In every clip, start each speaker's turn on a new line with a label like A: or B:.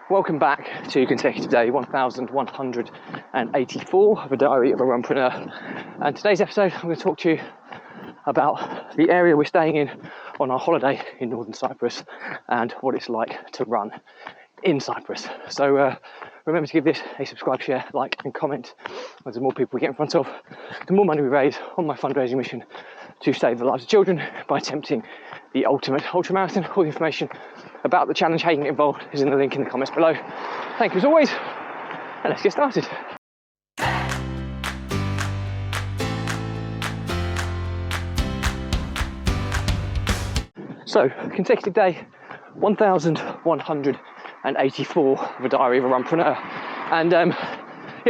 A: Welcome back to consecutive day 1184 of a diary of a runpreneur. And today's episode, I'm going to talk to you about the area we're staying in on our holiday in northern Cyprus and what it's like to run in Cyprus. So remember to give this a subscribe, share, like and comment. As the more people we get in front of, the more money we raise on my fundraising mission to save the lives of children by attempting the ultimate ultramarathon. All the information about the challenge, how you can get involved, is in the link in the comments below. Thank you as always, and let's get started. So, consecutive day 1184 of a diary of a runpreneur. And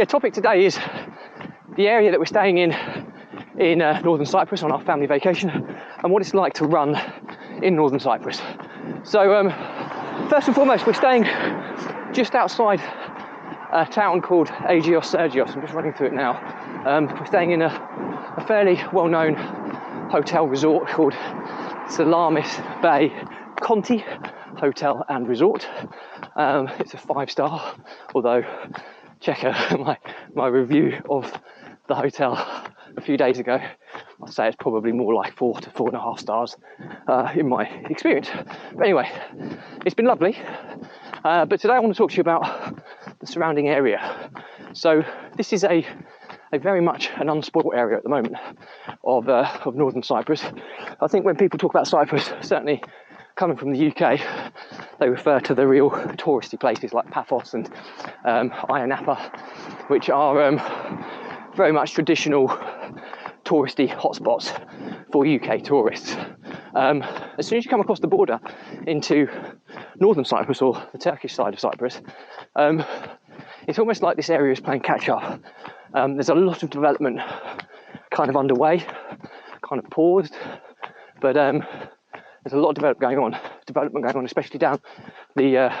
A: topic today is the area that we're staying in northern Cyprus on our family vacation and what it's like to run in northern Cyprus. So first and foremost, we're staying just outside a town called Agios Sergios. I'm just running through it now. We're staying in a fairly well-known hotel resort called Salamis Bay Conti Hotel and Resort. It's a 5-star, although check my review of the hotel a few days ago, I'd say it's probably more like 4 to 4.5 stars in my experience. But anyway, it's been lovely. But today I want to talk to you about the surrounding area. So this is a very much an unspoilt area at the moment of northern Cyprus. I think when people talk about Cyprus, certainly coming from the UK, they refer to the real touristy places like Paphos and Ayia Napa, which are very much traditional touristy hotspots for UK tourists. As soon as you come across the border into northern Cyprus or the Turkish side of Cyprus, it's almost like this area is playing catch up. There's a lot of development kind of underway, kind of paused, but there's a lot of development going on, especially down the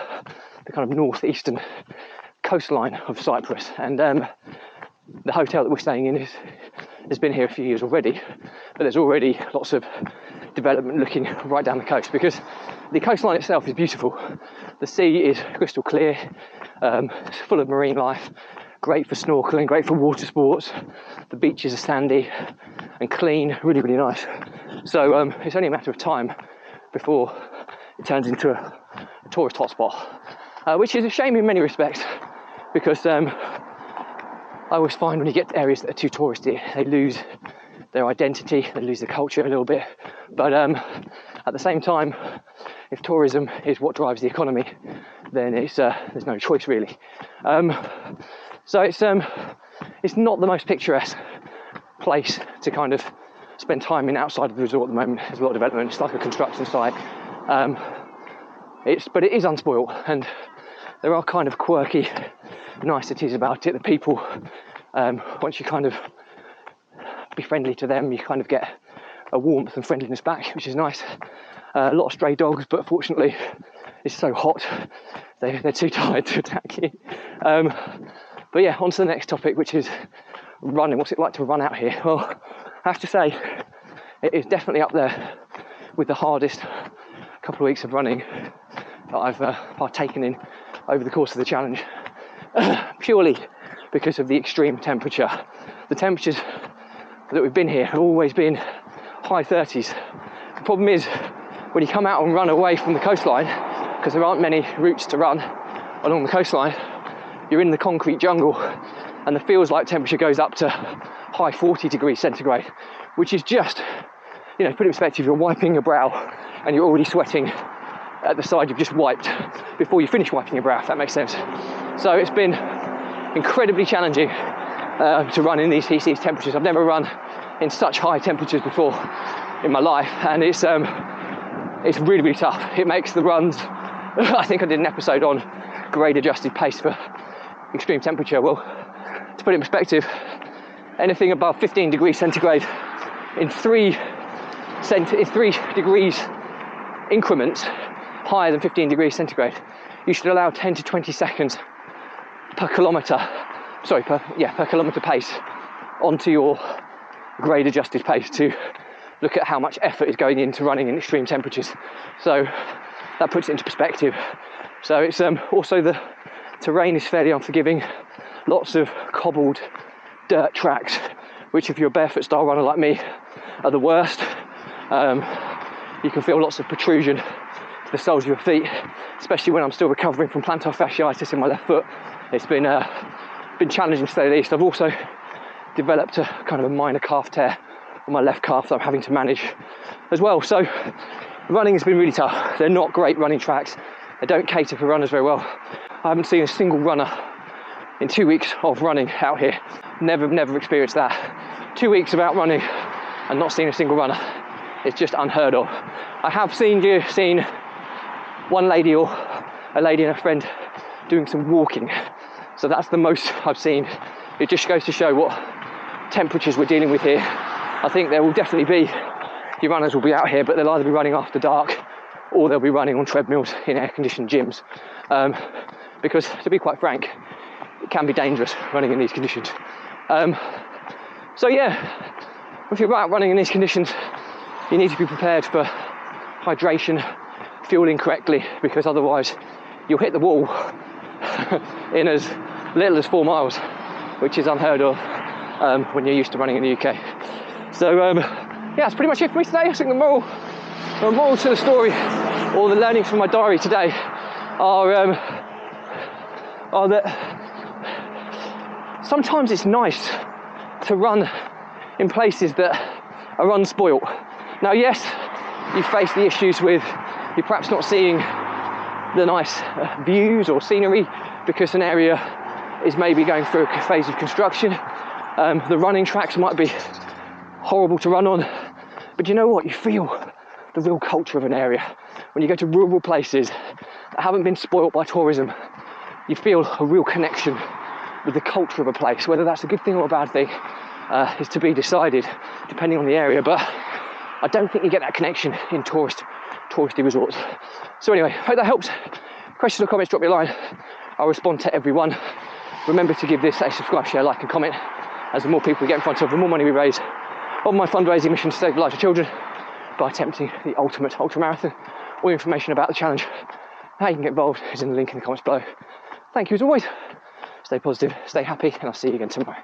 A: kind of northeastern coastline of Cyprus. And the hotel that we're staying in has been here a few years already, but there's already lots of development looking right down the coast because the coastline itself is beautiful. The sea is crystal clear, it's full of marine life, great for snorkeling, great for water sports. The beaches are sandy and clean, really, really nice. So it's only a matter of time before it turns into a tourist hotspot, which is a shame in many respects because I always find when you get to areas that are too touristy, they lose their identity, they lose their culture a little bit. But at the same time, if tourism is what drives the economy, then there's no choice really. So it's not the most picturesque place to kind of spend time in outside of the resort at the moment. There's a lot of development. It's like a construction site. But it is unspoilt, and there are kind of quirky niceties about it. The people, once you kind of be friendly to them, you kind of get a warmth and friendliness back, which is nice. A lot of stray dogs, but fortunately it's so hot they're too tired to attack you. But yeah, on to the next topic, which is running. What's it like to run out here? Well, I have to say it is definitely up there with the hardest couple of weeks of running that I've partaken in over the course of the challenge, purely because of the extreme temperature. The temperatures that we've been here have always been high 30s. The problem is when you come out and run away from the coastline, because there aren't many routes to run along the coastline, you're in the concrete jungle and the feels like temperature goes up to high 40 degrees centigrade, which is just, put it in perspective, you're wiping your brow and you're already sweating at the side you've just wiped before you finish wiping your brow, if that makes sense. So it's been incredibly challenging to run in these temperatures. I've never run in such high temperatures before in my life, and it's really, really tough. It makes the runs, I think I did an episode on grade adjusted pace for extreme temperature. Well, to put it in perspective, anything above 15 degrees centigrade in 3 degrees increments higher than 15 degrees centigrade, you should allow 10 to 20 seconds per kilometre pace onto your grade adjusted pace to look at how much effort is going into running in extreme temperatures. So that puts it into perspective. So it's also the terrain is fairly unforgiving. Lots of cobbled dirt tracks, which if you're a barefoot style runner like me are the worst. You can feel lots of protrusion to the soles of your feet, especially when I'm still recovering from plantar fasciitis in my left foot. It's been challenging to say the least. I've also developed a kind of a minor calf tear on my left calf that I'm having to manage as well. So running has been really tough. They're not great running tracks. They don't cater for runners very well. I haven't seen a single runner in 2 weeks of running out here. Never experienced that. 2 weeks about running and not seeing a single runner. It's just unheard of. I have seen one lady or a lady and a friend doing some walking. So that's the most I've seen. It just goes to show what temperatures we're dealing with here. I think there will definitely be, your runners will be out here, but they'll either be running after dark or they'll be running on treadmills in air-conditioned gyms. Because to be quite frank, it can be dangerous running in these conditions. So yeah, if you're out running in these conditions, you need to be prepared for hydration, fueling correctly, because otherwise you'll hit the wall in as little as 4 miles, which is unheard of when you're used to running in the UK. So yeah, that's pretty much it for me today. I think the moral to the story, or the learnings from my diary today, are that sometimes it's nice to run in places that are unspoilt. Now yes, you face the issues with you perhaps not seeing the nice views or scenery because an area is maybe going through a phase of construction. The running tracks might be horrible to run on, but you know what? You feel the real culture of an area. When you go to rural places that haven't been spoilt by tourism, you feel a real connection with the culture of a place. Whether that's a good thing or a bad thing is to be decided depending on the area, but I don't think you get that connection in touristy resorts. So anyway, hope that helps. Questions or comments, drop me a line. I'll respond to everyone. Remember to give this a subscribe, share, like and comment, as the more people we get in front of, the more money we raise on my fundraising mission to save the lives of children by attempting the ultimate ultramarathon. All information about the challenge, how you can get involved, is in the link in the comments below. Thank you as always. Stay positive, stay happy, and I'll see you again tomorrow.